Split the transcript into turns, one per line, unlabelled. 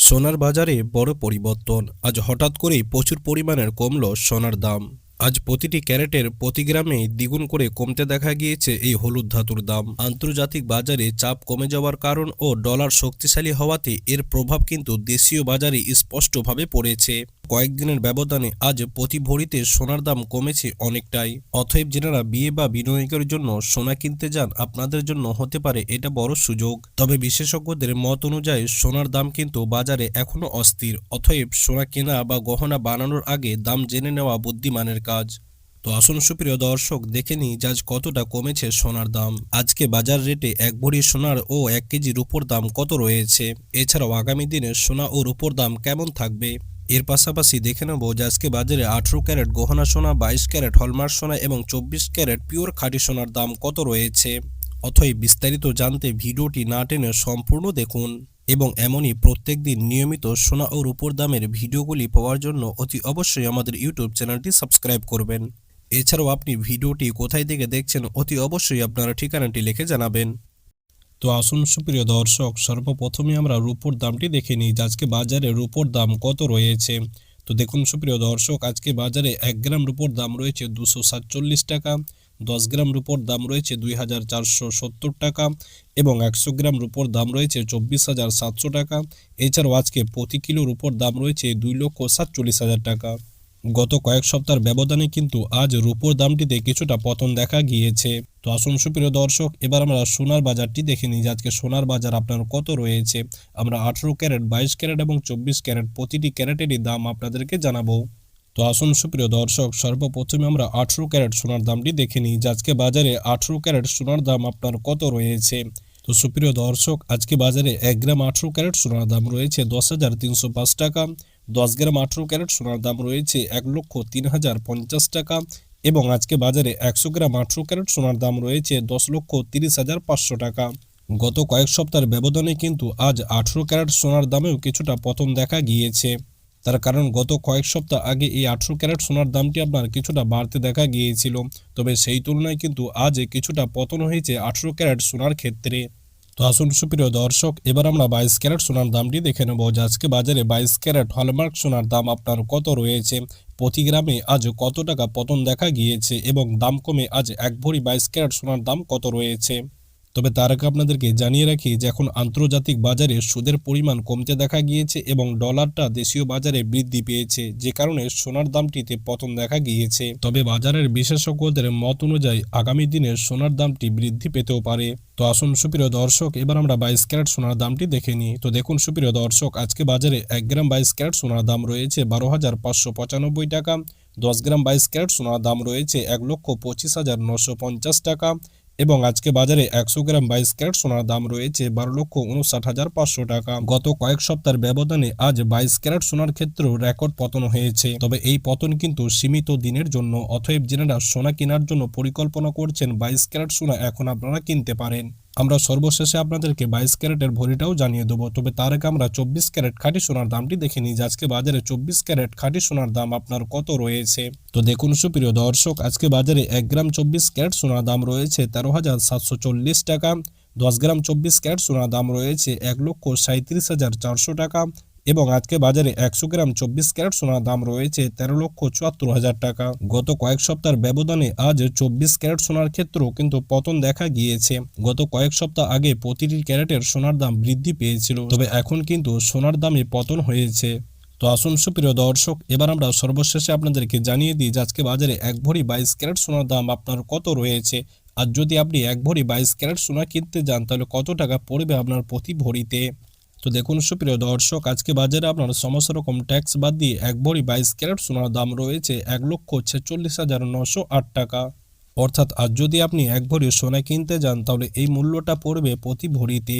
সোনার বাজারে বড় পরিবর্তন। আজ হঠাৎ করেই প্রচুর পরিমাণের কমল সোনার দাম। আজ প্রতিটি ক্যারেটের প্রতি গ্রামে দ্বিগুণ করে কমতে দেখা গিয়েছে এই হলুদ ধাতুর দাম। আন্তর্জাতিক বাজারে চাপ কমে যাওয়ার কারণ ও ডলার শক্তিশালী হওয়াতে এর প্রভাব কিন্তু দেশীয় বাজারে স্পষ্টভাবে পড়েছে। কয়েকদিনের ব্যবধানে আজ প্রতি ভরিতে সোনার দাম কমেছে অনেকটাই। অতএব যারা বিয়ে বা বিনিয়োগের জন্য সোনা কিনতে যান, আপনাদের জন্য হতে পারে এটা বড় সুযোগ। তবে বিশেষজ্ঞদের মত অনুযায়ী সোনার দাম কিন্তু বাজারে এখনো অস্থির। অতএব সোনা কেনা বা গহনা বানানোর আগে দাম জেনে নেওয়া বুদ্ধিমানের কাজ। তো আসুন সুপ্রিয় দর্শক, দেখে নিই আজ কতটা কমেছে সোনার দাম। আজকে বাজার রেটে এক ভরি সোনার ও 1 কেজি রূপোর দাম কত রয়েছে, এছাড়াও আগামী দিনে সোনা ও রূপোর দাম কেমন থাকবে। এর পাশাপাশি দেখে নেব যে আজকে বাজারে 18 ক্যারেট গহনা সোনা, 22 ক্যারেট হলমার্ক সোনা এবং 24 ক্যারেট পিওর খাঁটি সোনার দাম কত রয়েছে। অথবা বিস্তারিত জানতে ভিডিওটি না টেনে সম্পূর্ণ দেখুন এবং এমনই প্রত্যেকদিন নিয়মিত সোনা ও রূপোর দামের ভিডিওগুলি পাওয়ার জন্য অতি অবশ্যই আমাদের ইউটিউব চ্যানেলটি সাবস্ক্রাইব করবেন। এছাড়াও আপনি ভিডিওটি কোথায় থেকে দেখছেন অতি অবশ্যই আপনার ঠিকানাটি লিখে জানাবেন। তো আসুন সুপ্রিয় দর্শক, সর্বপ্রথমে আমরা রূপোর দামটি দেখে নিই আজকে বাজারে রূপোর দাম কত রয়েছে। তো দেখুন সুপ্রিয় দর্শক, আজকে বাজারে 1 গ্রাম রূপোর দাম রয়েছে 247 টাকা, 10 গ্রাম রূপোর দাম রয়েছে 2470 টাকা এবং 100 গ্রাম রূপোর দাম রয়েছে 24,700 টাকা। এছাড়াও আজকে প্রতি কিলো রূপোর দাম রয়েছে 2,47,000 টাকা। গত কয়েক সপ্তাহের ব্যবধানে কিন্তু আজ রূপোর দামটিতে কিছুটা পতন দেখা গিয়েছে। তো আসুন সুপ্রিয় দর্শক, এবার আমরা সোনার বাজারটি দেখে নিই আজকে সোনার বাজার আপনার কত রয়েছে। আমরা 18 ক্যারেট, 22 ক্যারেট এবং 24 ক্যারেট প্রতিটি ক্যারেটেরই দাম আপনাদেরকে জানাবো। তো আসুন সুপ্রিয় দর্শক, সর্বপ্রথমে আমরা 18 ক্যারেট সোনার দামটি দেখে নিই আজকে বাজারে 18 ক্যারেট সোনার দাম আপনার কত রয়েছে। তো সুপ্রিয় দর্শক, আজকে বাজারে 1 গ্রাম 18 ক্যারেট সোনার দাম রয়েছে 10,305 টাকা, 10 গ্রাম 18 ক্যারেট সোনার দাম রয়েছে 1,03,050 টাকা এবং আজকে বাজারে 100 গ্রাম 18 ক্যারেট সোনার দাম রয়েছে 10,30,500 টাকা। গত কয়েক সপ্তাহের ব্যবধানে কিন্তু আজ 18 ক্যারেট সোনার দামেও কিছুটা পতন দেখা গিয়েছে। তার কারণ গত কয়েক সপ্তাহ আগে এই 18 ক্যারেট সোনার দামটি আপনার কিছুটা বাড়তে দেখা গিয়েছিল, তবে সেই তুলনায় কিন্তু আজ কিছুটা পতন হয়েছে 18 ক্যারেট সোনার ক্ষেত্রে। তো আসুন সুপ্রিয় দর্শক, এবার আমরা 22 ক্যারেট সোনার দামটি দেখে নেব আজকে বাজারে 22 ক্যারেট হলমার্ক সোনার দাম আপনার কত রয়েছে, প্রতি গ্রামে আজ কত টাকা পতন দেখা গিয়েছে এবং দাম কমে আজ এক ভরি 22 ক্যারেট সোনার দাম কত রয়েছে। তবে তার আগে আপনাদেরকে জানিয়ে রাখি যে এখন আন্তর্জাতিক বাজারে সুদের পরিমাণ কমতে দেখা গিয়েছে এবং ডলারটা দেশীয় বাজারে বৃদ্ধি পেয়েছে, যে কারণে সোনার দামটিতে পতন দেখা গিয়েছে। তবে বাজারের বিশেষজ্ঞদের মত অনুযায়ী আগামী দিনে সোনার দামটি বৃদ্ধি পেতেও পারে। তো আসুন সুপ্রিয় দর্শক, এবার আমরা 22 ক্যারেট সোনার দামটি দেখে নিই। তো দেখুন সুপ্রিয় দর্শক, আজকে বাজারে 1 গ্রাম 22 ক্যারেট সোনার দাম রয়েছে 12,595 টাকা, 10 গ্রাম 22 ক্যারেট সোনার দাম রয়েছে 1,25,950 টাকা এবং আজকে বাজারে 100 গ্রাম 22 ক্যারেট সোনার দাম রয়েছে 12,59,500 টাকা। গত কয়েক সপ্তাহের ব্যবধানে আজ 22 ক্যারেট সোনার ক্ষেত্রেও রেকর্ড পতন হয়েছে। তবে এই পতন কিন্তু সীমিত দিনের জন্য। অতএব যারা সোনা কেনার জন্য পরিকল্পনা করছেন 22 ক্যারেট সোনা এখন আপনারা কিনতে পারেন। আমরা সর্বশেষে আপনাদেরকে 22 ক্যারেটের ভরিটাও জানিয়ে দেবো। তবে তার আগে আমরা 24 ক্যারেট খাঁটি সোনার দামটি দেখে নিই আজকে বাজারে 24 ক্যারেট খাঁটি সোনার দাম আপনার কত রয়েছে। তো দেখুন সুপ্রিয় দর্শক, আজকে বাজারে 1 গ্রাম 24 ক্যারেট সোনার দাম রয়েছে 13,740 টাকা, 10 গ্রাম 24 ক্যারেট সোনার দাম রয়েছে 1,37,400 টাকা এবং আজকে বাজারে 100 গ্রাম 24 ক্যারেট সোনার দাম রয়েছে 13,74,000 টাকা। গত কয়েক সপ্তাহের ব্যবধানে আজ 24 ক্যারেট সোনার ক্ষেত্রেও কিন্তু পতন দেখা গিয়েছে। গত কয়েক সপ্তাহ আগে প্রতিটি ক্যারেটের সোনার দাম বৃদ্ধি পেয়েছিল, তবে এখন কিন্তু সোনার দামে পতন হয়েছে। তো আসুন সুপ্রিয় দর্শক, এবার আমরা সর্বশেষে আপনাদেরকে জানিয়ে দিই যে আজকে বাজারে 1 ভরি 22 ক্যারেট সোনার দাম আপনার কত রয়েছে। আর যদি আপনি 1 ভরি 22 ক্যারেট সোনা কিনতে যান তাহলে কত টাকা পড়বে আপনার প্রতি ভরিতে। তো দেখুন সুপ্রিয় দর্শক, আজকে বাজারে আপনার সমস্ত রকম ট্যাক্স বাদ দিয়ে 1 ভরি 22 ক্যারেট সোনার দাম রয়েছে 1,46,908 টাকা। অর্থাৎ আজ যদি আপনি 1 ভরি সোনা কিনতে যান তাহলে এই মূল্যটা পড়বে প্রতি ভরিতে